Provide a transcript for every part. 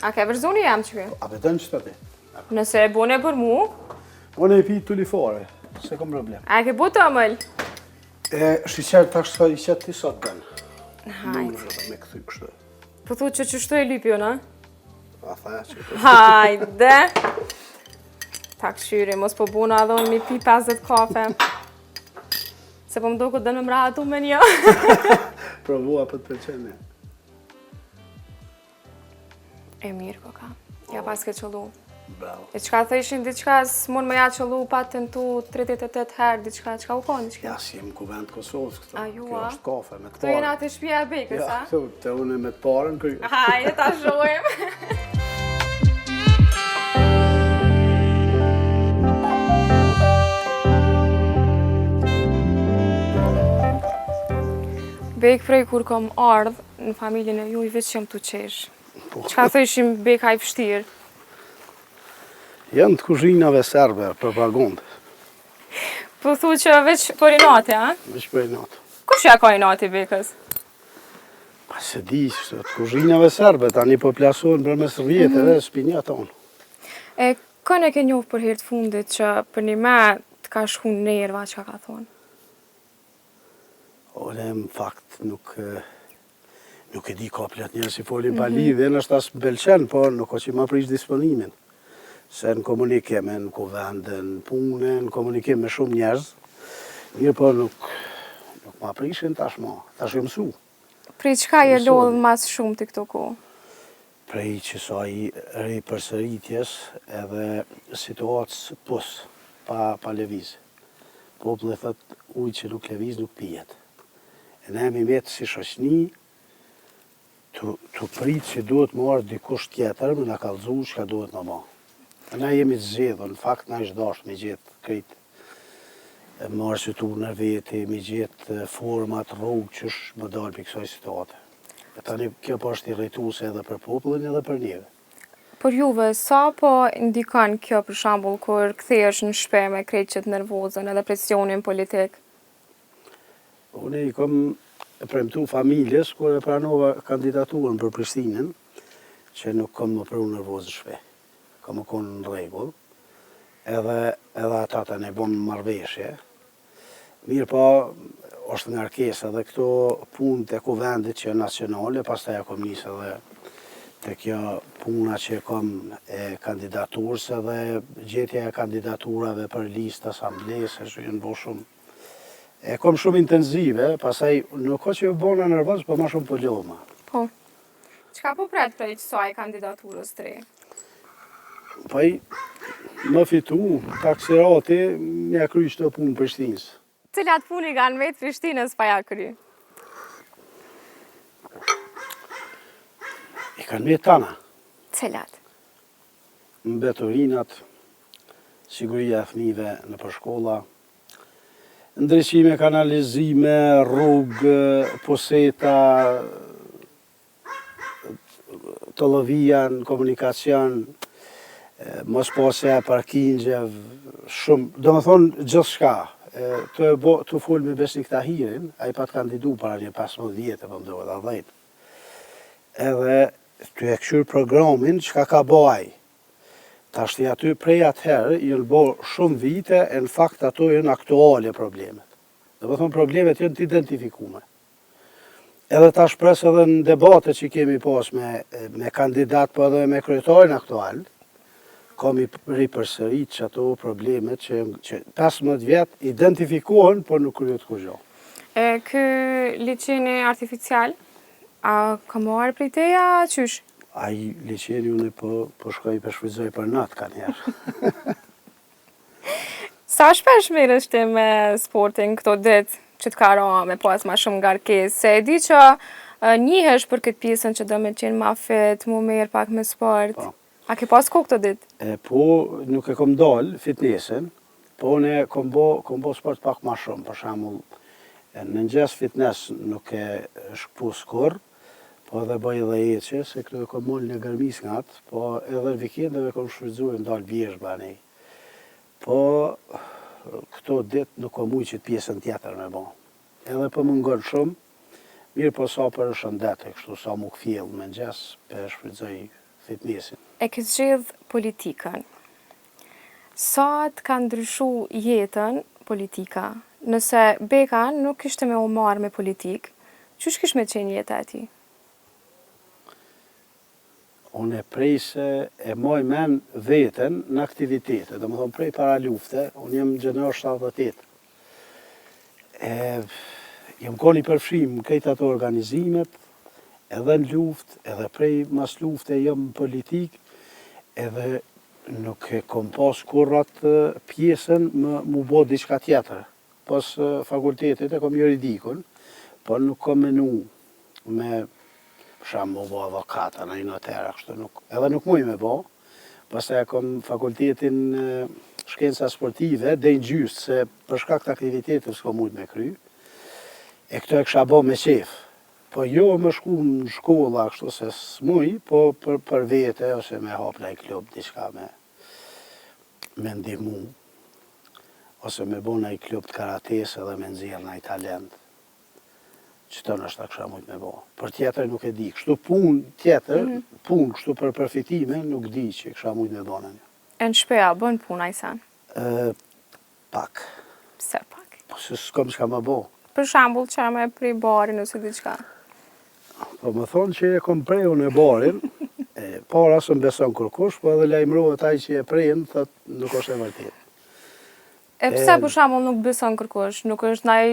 A ke vërzoni jam që A betën që të ti? Nëse e bune për mu, Unë e pi tulifare, se kom problem. a ke bu të mëll? Shqyqer të ashtë i qëtë ti sot ben. Hajde. Me këthy kështë. Po thu që qështu e lypjo, në? A tha që të... Hajde! Ta këshyri, mos po buna adhon mi pi 50 kafe. Se po më do këtë dënë me mratu me një. Provua për të qene. E mirë, koka. Ja pas ke qëllu. Bravo. E qka thëshin, diqka s'mon me ja qëllu patën tu 38 herë, diqka, qka u konë, diqka? Ja, si jem kuvend Kosovës këtu. A ju, Kjo a? është kafe me të Këtu parën. jena të shpia e bekës, Ja, a? këtu, të unë me të parën kërë. Hajde, ta shojmë. Bek prej kur kom ardh në familjen e juj, veç jam të qesh. Qka thëshim beka i fështirë? Janë të kuzhinave serbe, propagandë. Po thu që veç për inati, a? Veç për e natë. Kush ja ka inati bekës? Pa se di, që të kuzhinave serbe, tani po plasohen për mes rjetëve, spinja tonë. E, kënë e ke njohë për herë të fundit që për një me të ka shku nerva që ka thonë? Ore, në fakt, nuk e di ka plot njerë si folin pa lidhje, nështë as mbelqen, po nuk o që ma prish disponimin. Se në komunikim, në kuvendë, në punë, në komunikim me shumë njerëz, mirë po nuk ma prishin tashma, tash e mësu. Prej qka je lodhë mas shumë të këto ku? Prej që sa i ripërsëritjes edhe situatës pus, pa leviz. Populli thët ujë që nuk leviz nuk pijet. E ne mi vetë si shoqni, të pritë që duhet më arë dikush tjetër, me në kalëzu që ka duhet më ma. E ne jemi të zedhë, në fakt na ishtë dashtë me gjithë krejtë marë që tu në veti, me gjithë format, rrugë qësh më dalë për kësaj situatë. E tani kjo po është i rejtuse edhe për popullin edhe për njëve. Për juve, sa po ndikon kjo për shambull kur kthehesh në shpe me krejt që të nervozën edhe presionin politik? Unë i kom premtu familjes kur e pranova kandidaturën për Prishtinën, që nuk kom më pru nervozë shpe. Kom më konë në regull, edhe ata të ne bon marveshje. Mirë po, është ngarkesë edhe këto punë të kuvendit që e nacionale, pas të e kom njësë edhe të kjo puna që kom e kandidaturës edhe gjetja e kandidaturave për listë asamblesë, që jenë bo shumë. E kom shumë intenzive, pasaj nuk o që bona nervoz, po ma shumë po loma. Po. Qka po pret prej kësaj kandidaturës të re? Po i më fitu, taksirati, mja kryq të punë Prishtinës. Cilat puni kanë vetë Prishtinës pa ja kry? I kanë me tana. Cilat? Mbetorinat, siguria e fëmijëve në përshkolla, ndryshime, kanalizime, rrugë, poseta, të lëvijan, komunikacion, mos pasja e parkingjev, shumë, do më thonë gjithë shka. Të full me Besnik Tahirin, a i pat kandidu para një 15 vjetë, për mdohet, a 10. Edhe të e këshur programin që ka baj. Ta shti aty prej atëherë, jënë bo shumë vite, e në fakt ato jënë aktuale problemet. Do më thonë problemet jënë të identifikume. Edhe ta shpres edhe në debate që kemi pas me kandidat, po edhe me kryetarin aktual, kam i ripërsërit që ato problemet që 15 vjetë identifikohen, por nuk kryet kërgjo. Kë liqeni artificial, a ka marrë prej teja, qysh? A i liqeni unë po shkoj për shfryzoj për natë ka njerë. Sa shpesh merresh ti me sportin këto ditë që të ka ra me pas ma shumë ngarkesë? Se e di që njihesh për këtë pjesën që do me qenë ma fit, mu merë pak me sport. Po. A ke pas ko këto ditë? Po, nuk e kom dalë fitnesin, po ne kom bo sport pak ma shumë. Për shembull, në mëngjes fitness nuk e shkëpu skur, po edhe bëj edhe eqe, se këtu e kom mollë një gërmis nga atë, po edhe vikendeve kom shfrytzuar ndalë vjesh bani. Po, këto ditë nuk kom ujë që pjesën tjetër me bo. Edhe po mungon shumë, mirë po sa për shëndet, kështu sa mu këfjell mëngjes, për shfrytzoj fitnessin. E ke zgjedh politikën. Sa të ka ndryshu jetën politika? Nëse Beka nuk kishte me u marrë me politikë, çysh kish me qenë jeta e tij? Unë e prej se e moj men veten në aktivitete, do më thonë prej para lufte, unë jem gjener 78. Jem koni përfshim në këtë ato organizimet, edhe në luft, edhe prej mas lufte jem në politik, edhe nuk e kom pas kurrat pjesën mu bo diçka tjetër. Pas fakultetit e kom juridikun, po nuk kom menu me më bo avokata në i notera, edhe nuk muj me bo, pastaj e kom fakultetin shkenca sportive, dhe në gjysë, se për shkak të aktivitetit s'ko mujt me kry, e këto e kësha bo me qef. Po jo më shku në shkolla, kështu se s'muj, po për vete, ose me hap në i klub, diçka me ndihmu, ose me bo në i klub të karates edhe me nxjerr në i talent. Qëto nështë ta kësha mujt me bo. Për tjetër nuk e di. Kështu pun tjetër, pun kështu për përfitime, nuk di që kësha mujt me bo në një. E në shpeja, bën puna i sen? Pak. Pse pak? Po se s'kom çka më bo. Për shambull që me prej barin ose diçka? Po më thonë që e kom preju në barin, para së më beson kërkush, po edhe lajmërohet ai që e prejnë, thot nuk është e vërtet. E pse për shambull nuk beson kërkush? Nuk është naj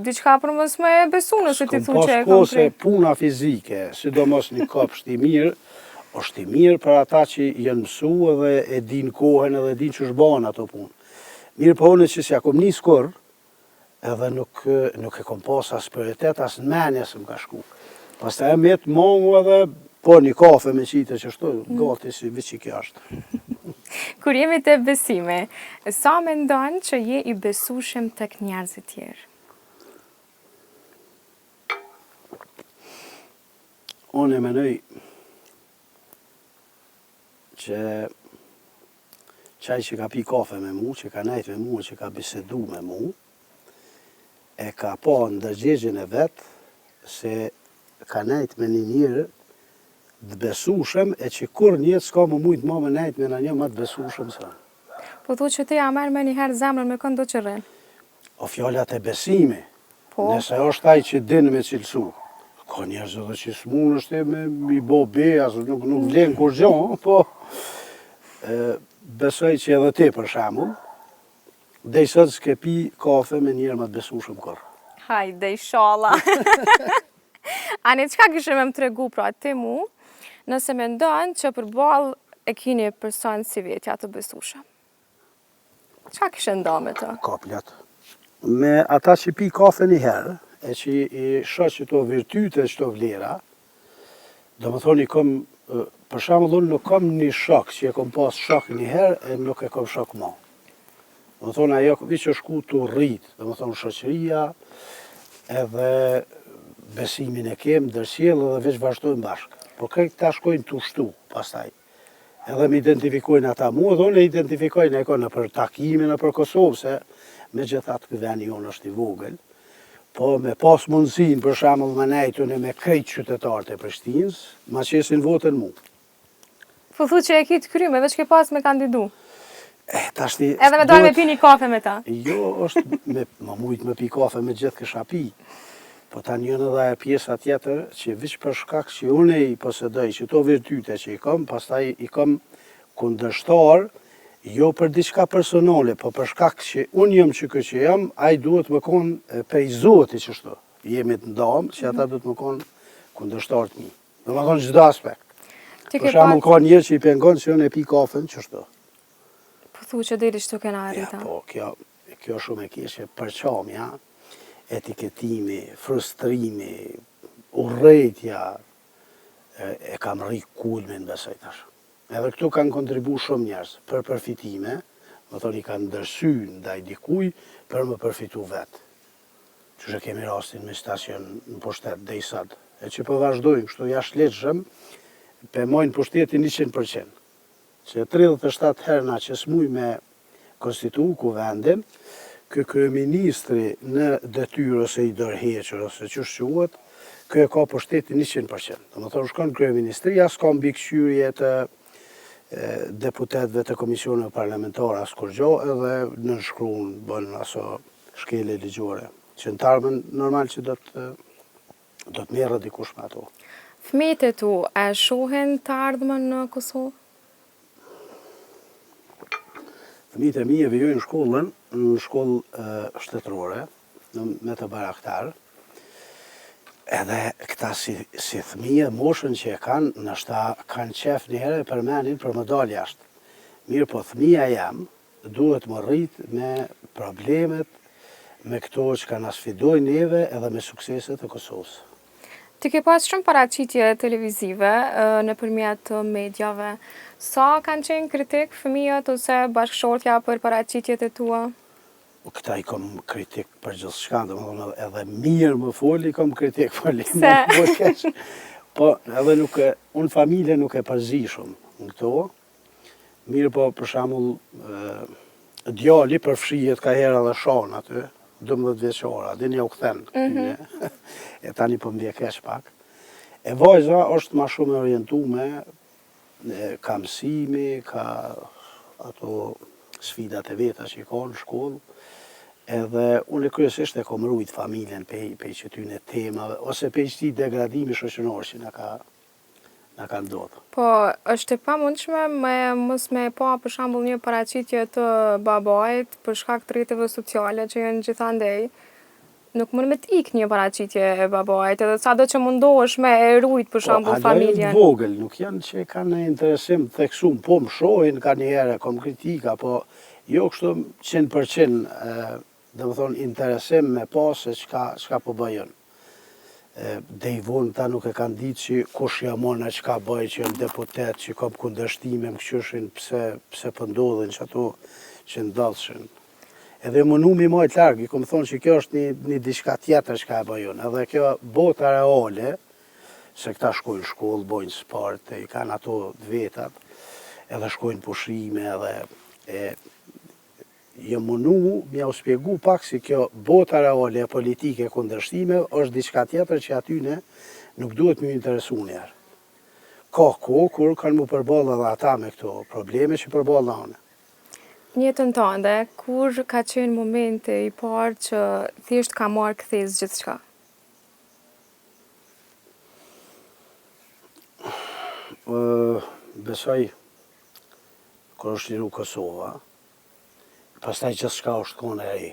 diçka për mos me besu nëse ti thu që e kom prej? Se puna fizike, sidomos një kopsht i mirë, është i mirë për ata që janë mësu edhe e din kohën edhe din që shban ato punë. Mirë po unë që s'ja kom nis kur, edhe nuk e kom pas as prioritet, as në menja se më ka shku. Pastaj e met mongu edhe, po një kafe me qite që shtu, gati si vici kjo është. Kur jemi të besime, sa me ndonë që je i besueshëm tek njerëzit tjerë? Unë e menoj që qaj që ka pi kafe me mu, që ka nejt me mu, që ka bisedu me mu, e ka pa ndërgjegjën e vetë se ka nejt me një njërë të besueshëm e që kur njëtë s'ka më mujtë ma me nejt me në një më të besueshëm së. Po thu që ti ja merë me njëherë zemrën me këndo që rrën? O fjallat e besimi, po? Nëse është ai që din me cilësu. Ka njerëz edhe që s'mun është me i bo beas, nuk vlen kur gjon, po besoj që edhe ti për shembull, dhe i sot s'ke pi kafe me njerë më të besueshëm kur. Hajde, inshallah. Ani, çka kishe me më tregu pra ti mu, nëse me ndonë që përballë e kini person si vetja të besueshëm? Çka kishe ndonë me të? Ka plot. Me ata që pi kafe një herë, e që i shoh qëto virtyte, qëto vlera, do më thoni për shembull unë nuk kam një shok që e kom pas shok një herë e nuk e kom shok ma. Do më thonë ajo vi që shku të rrit, do më thonë shoqëria, edhe besimin e kem, dërsjell edhe veç vazhdojmë bashkë. Po këtë ta shkojnë të ushtu, pastaj. Edhe me identifikojnë ata mua, dhe unë e identifikojnë e në për takime, në për Kosovë, se me gjithat këtë veni jonë është i vogël, po me pas mundësin, për shembull me nejtun e me krejt qytetarët e Prishtinës, ma qesin votën mu. Po thu që e ki të kryme, veç ke pas me kandidu? Tashti... Edhe me dojnë me pi një kafe me ta? Jo, është më mujtë me pi kafe me gjithë kësha pi. Po ta njën edhe e pjesa tjetër që vish për shkak që unë i posedoj që to virtyte që i kam, pastaj i kam kundërshtar, jo për diçka personale, po për shkak që unë jam që jam, ai duhet më konë prej Zoti që shto. Jemi të ndamë, që ata duhet më konë kundërshtar të mi. Do më konë çdo aspekt. Për shembull ka njerë që i pengon që unë e pi kafen që shto. Po thu që deri shtu kena arrita. Po, kjo shumë e kishe përqamja, etiketimi, frustrimi, urrejtja, e kam rri kulmin besoj tash. Edhe këtu kanë kontribu shumë njerëz për përfitime, më thonë i kanë ndërsy ndaj dikuj për më përfitu vetë. Që që kemi rastin me stacion në pushtet dhe i sot. E që po vazhdojnë kështu jashtë lehtëshëm, pe mojnë pushtetin 100%. Që 37 herna që s'muj me konstitu ku vendin, kryeministri në detyrë ose i dërheqër ose që shquat, Kjo e ka për shtetin 100%. Do më thonë shkon kryeministria, s'ka mbikëqyrje të deputetëve të komisioneve parlamentare as kur gjo, edhe nënshkruan bën aso shkele ligjore. Qëntarmen normal që do të merret dikush me ato. Fëmijët e tu e shohin të ardhmen në Kosovë? Fëmijët e mi e vijojnë shkollën në shkollë shtetërore, me të baraktar, edhe këta si fëmijë, moshën që e kanë, nështa kanë qef njëherë e përmenin për më dalë jashtë. Mirë po fëmija jam, duhet më rritë me problemet, me këto që kanë sfidojnë neve edhe me sukseset e Kosovës. Ti ke pas shumë paraqitje televizive nëpërmjet mediave. Sa kanë qenë kritik fëmijët ose bashkëshortja për paraqitjet e tua? Këta i kom kritik për gjithë shka, dhe më thonë edhe mirë më foli, i kom kritik për li Se? më keq. Po, edhe unë familje nuk e përzi shumë në këto. Mirë po, për shembull, djali përfshihet ka herë edhe shon aty, 12 vjeçara, dhe një u kthen. E tani po m'vje keq pak. E vajza është ma shumë e orientume, ka mësimi, ka ato sfidat e veta që i ka në shkollë, edhe unë kryesisht e kom rujt familjen pej qëtyne temave, ose pej qëti degradimi shoqëror që na ka ndodhur. Po, është e pamundshme mos me pa për shembull një paraqitje të babait për shkak të rrjeteve sociale që janë gjithandej. Nuk mund me t'ik një paraqitje e babait, edhe sado që mundohesh me e rujt për shembull familjen. Po, vogël, nuk janë që kanë interesim të theksum, po më shohin ka njëherë, kom kritika, po jo kështu 100%, dhe më thonë interesim me pas se qka po bëjën. Dhe i vonë ta nuk e kanë ditë që kush jamona qka bëjë që jënë deputet, që kom kundërshtime më këqyshin pse pëndodhin që ato që ndalëshin. Edhe më numi majtë largë, i kom thonë që kjo është një diçka tjetër qka e bëjën. Edhe kjo bota reale, se këta shkojnë shkollë, bojnë sport, i kanë ato vetat, edhe shkojnë pushime, edhe jë mënu mja u spjegu pak si kjo bota reale e politike kundërshtime është diçka tjetër që atyne nuk duhet më interesu njerë. Ka kohë kur kanë mu përballë edhe ata me këto probleme që përballë anë. Në jetën tënde, kur ka qenë momenti i parë që thjesht ka marrë kthes gjithçka? Besoj, kur është liru Kosova, pastaj gjithçka është kone e re.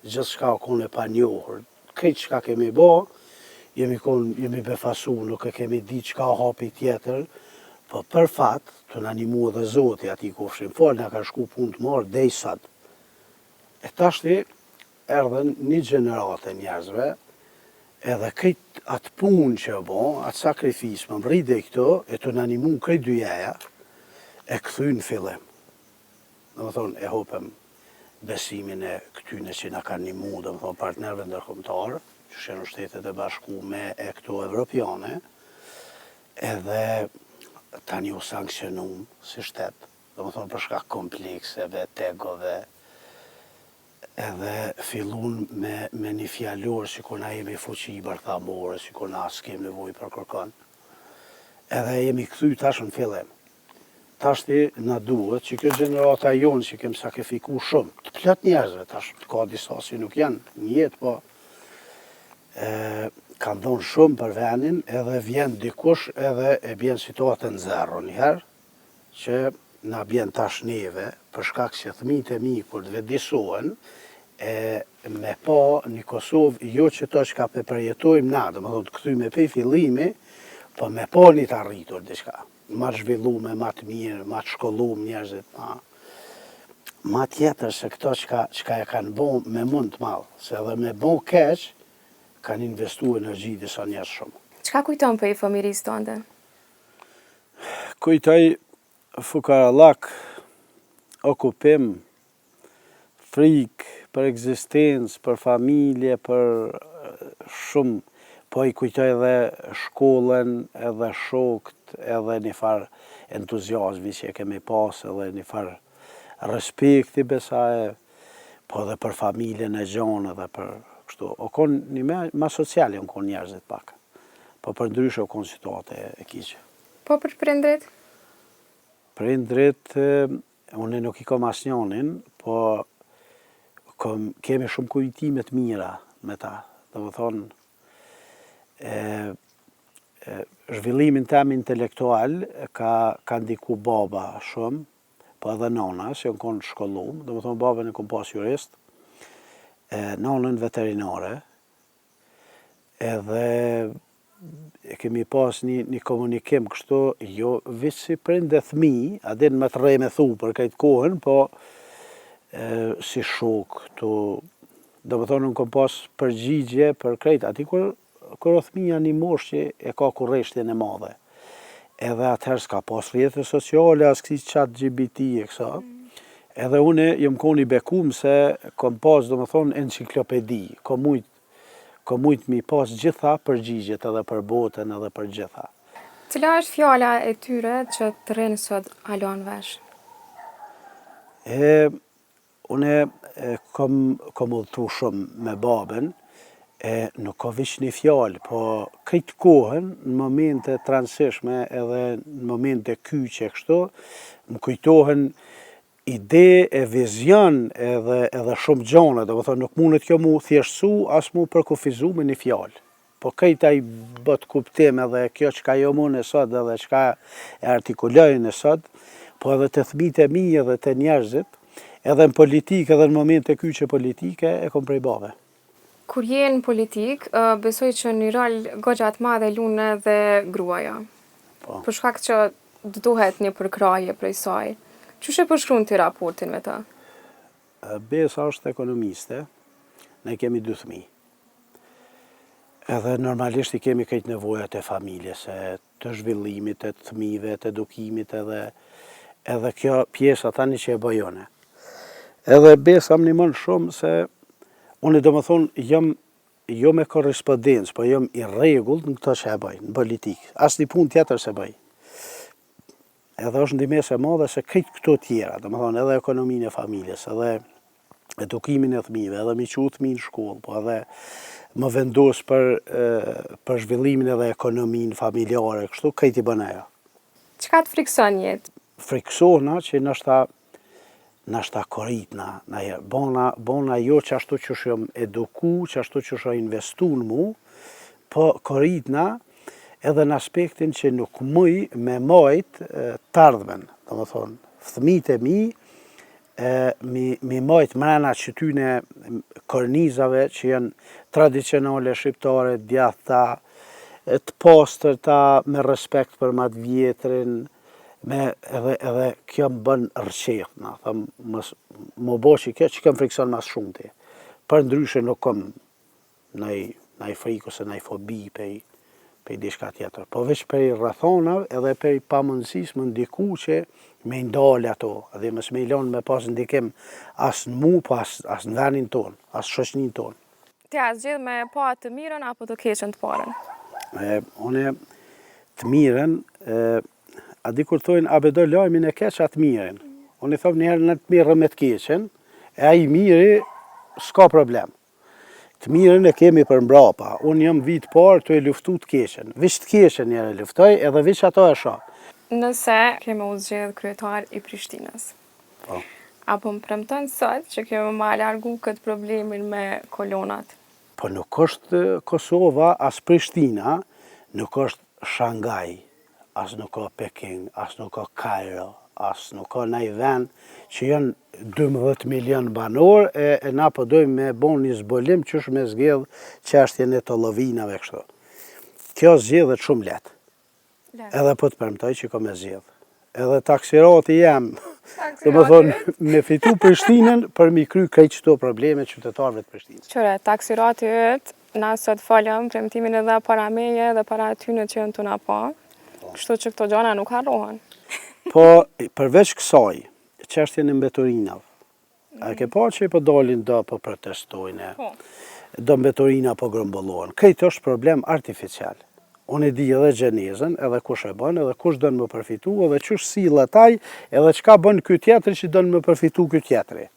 Gjithçka kone pa njohur. Këtë çka kemi bo, jemi befasu, nuk e kemi di çka hapi tjetër, po për fat, të në animu edhe Zoti ati ku fshin fol, nga ka shku punë të marë dej sot. E tashti, erdhen një gjenerate njerëzve, edhe këtë atë punë që e bo, atë sakrifis, më mride i këto, e të në animu këtë dyjeja, e këthy në fillim. Dhe më thonë, e hopem besimin e këtyne që nga kanë animu, dhe më thonë, partnerve ndërkombëtarë, që shenë shtetet e bashkume e këto evropiane, edhe tani u sankcionum si shtet, dhe më thonë për shkak komplekseve, tegove, edhe fillun me një fjallor si kur na jemi fuqi bërthamore, si kur na s'kem nevoj për kërkon. Edhe jemi këthy tash në fillim. Tashti na duhet që kjo gjenerata jonë që kem sakrifiku shumë, të plot njerëzve tash, ka disa si nuk janë një jetë, po kanë dhonë shumë për venin, edhe vjen dikush edhe e bjen situatën zero njëherë, që na bjen tash neve, për shkak që fëmijët e mi kur të vedisohen, me pa një Kosovë, jo që to që ka përjetojmë na, dhe më thonë të këthy me pej fillimi, po me pa një të arritur diçka. Ma të zhvillume, ma të mirë, ma të shkollume njerëzit, ma tjetër se këto qka e kanë bo me mund të malë, se edhe me bo keq, kanë investu energji disa njerëz shumë. Çka kujton për i fëmirisë tënde? Kujtoj fukarallak, okupim, frikë, për ekzistencë, për familje, për shumë, po i kujtoj edhe shkollën, edhe shokët, edhe një farë entuziazmi që e kemi pas, edhe një farë respekti besaje, po edhe për familjen e gjonë, edhe për kështu. O konë një ma sociale, në konë njerëzit pak. po për ndryshe o konë situate e keqe. Po për prindrit? Prindrit, unë nuk i kam asnjënin, po kemi shumë kujtime të mira me ta. Do të thonë, zhvillimin tem intelektual ka ndiku baba shumë, po edhe nana, se unë konë shkollum, do të thonë babën e kom pas jurist, nanën veterinare, edhe kemi pas një komunikim kështu, jo veç si prindë e fëmi, a din me të rej me thu për këtë kohën, po si shok, do më thonë, unë kom pas përgjigje për këtë, ati kur o fëmija një mosh që e ka kurreshtin e madhe. Edhe atëherë s'ka pas rrjete sociale, as kësi chat LGBT e kësa. Edhe une jëm kon i bekum se kom pas, do më thonë, enciklopedi, kom mujt mi pas gjitha përgjigjet edhe për botën edhe për gjitha. Cila është fjala e tyre që të rinë sot halon vesh? Une kom udhëtu shumë me babën, nuk ka vish një fjalë, po këtë kohën, në momente transishme edhe në momente kyqe kështu, më kujtohen ide e vizion edhe shumë gjone, do më thonë nuk mundet kjo mu thjeshtësu, as mu përkufizu me një fjalë. Po këjta i bët kuptim edhe kjo që ka jo mu në sot edhe që ka e artikuloj në sot, po edhe të thmit e mi edhe të njerëzit, edhe në politikë edhe në momente kyqe politike e kom prej bave. Kur je në politik, besoj që një rol goxha të madhe lunë edhe gruaja. Po. Për shkak që duhet një përkraje prej saj. Qyshe përshkruan ti raportin me ta? Besa është ekonomiste, ne kemi 2 fëmijë. Edhe normalisht i kemi këtë nevojat e familjes, të zhvillimit, të fëmijëve, të edukimit edhe kjo pjesa tani që e bëjone. Edhe Besa më nimon shumë se unë do më thonë jo me korrespondencë, po jam i rregullt në këto që e bëj, në politikë. Asnjë punë tjetër se bëj. Edhe është ndihmesë e madhe se këtë këto tjera, do më thonë edhe ekonominë e familjes, edhe edukimin e fëmijëve, edhe mi qu fëmijë në shkollë, po edhe më vendos për zhvillimin edhe ekonominë familjare, kështu këtë i bën ajo. Çka të frikson jetë? Friksohna që nashta korritna, bona jo që ashtu që shëm eduku, që ashtu që shëm investu në mu, po korritna edhe në aspektin që nuk muj me majt të ardhmen, do më thonë, fëmijët e mi majt mrena qytyne kornizave që janë tradicionale shqiptare, djathta, të pastërta, me respekt për matë vjetrin, edhe kjo më bën rqetna, më bo që kjo që kem frikson mas shumë ti. Për ndryshe nuk kom nëj frikë ose nëj fobi për diçka tjetër. Po veç për rrethonave edhe për pamundësisë më ndiku që me ndalë ato, edhe mos me ilon me pas ndikim as në mu, po as në venin tonë, as shoqnin tonë. Ti a zgjedh me pa të mirën apo të keqen të parën? Une të mirën, a di kur thojnë a bedo lajmin e keq atë mirën. Unë i thom njëherë në të mirën me të keqen, e ai miri s'ka problem. Të mirën e kemi për mbrapa. Unë jam vit parë të e luftu të keqen. Vish të keqen njëre luftoj edhe vish ato e shoh. Nëse kemi u zgjedh kryetar i Prishtinës. Po. Apo më premton sot që kemi ma largu këtë problemin me kolonat? Po nuk është Kosova as Prishtina, nuk është Shangaj, as nuk ka Peking, as nuk ka Kairo, as nuk ka nëj vend që janë 12 milion banor e na po dojmë me bon një zbolim që është me zgjedh çështjen e të llovinave kështu. Kjo zgjedhet shumë letë. Edhe po të premtoj që ka me zgjedh. Edhe taksirati jam, do më thonë, me fitu Prishtinën për mi kry krejt qëto probleme qytetarëve të Prishtinës. Qëre, taksirati ytë, na sot falem premtimin edhe para meje dhe para atyne që janë të na pa, kështu që këto gjana nuk harrohen. Po, përveç kësaj, çështjen e mbetorinave, a ke pa që po dalin do po protestojnë, do mbetorina po grumbollohen. Këtë është problem artificial. Unë e di edhe gjenezën, edhe kush e bën, edhe kush dënë më përfitu, edhe çush sillet taj, edhe çka bën ky tjetri që dënë më përfitu ky tjetri.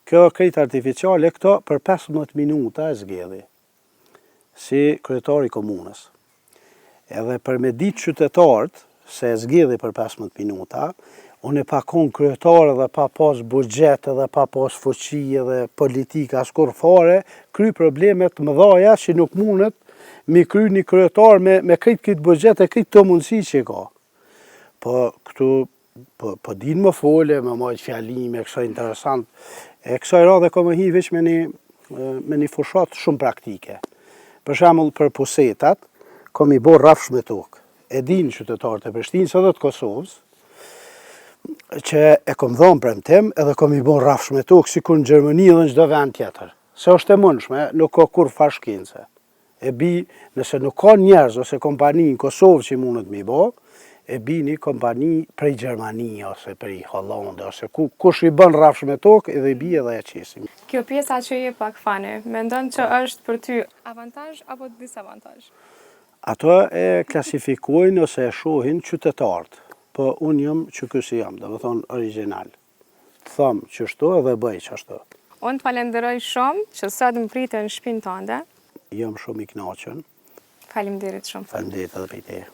Kjo këtë artificiale, këto për 15 minuta e zgjedhi, si kryetari komunës. Edhe për me ditë qytetarët, se zgjidhi për 15 minuta, unë e pa kon kryetar edhe pa pas buxhet edhe pa pas fuqi edhe politika as kur fare, kry problemet mëdhaja që nuk mundet mi kry një kryetar me këtë buxhet e këtë mundësi që ka. Po këtu po din më fole, me majtë fjalime, kësa interesant. E kësaj radhe ka më hi veç me një fushat shumë praktike. Për shembull për pusetat, kam i bo rafsh me tokë. E din qytetarët e Prishtinës edhe të Kosovës, që e kom dhonë premtim edhe kom i bo rafsh me tokë, si kur në Gjermani dhe në çdo vend tjetër. Se është e mundshme, nuk ka kur fashkince. E bi, nëse nuk ka njerëz ose kompani në Kosovë që i mundet mi bo, e bi një kompani prej Gjermani ose prej Hollande, ose kush i bën rafsh me tokë edhe i bi edhe e qesim. Kjo pjesa që je pak fani, mendon që është për ty avantazh apo disavanazh? Ato e klasifikojnë ose e shohin qytetarët, po unë jam që kësi jam, dhe më thonë original. Të thamë qështu edhe bëj qështu. Unë të falenderoj shumë që sot më pritë në shtëpinë tënde. Jam shumë i kënaqur. Faleminderit shumë. Faleminderit edhe për teje.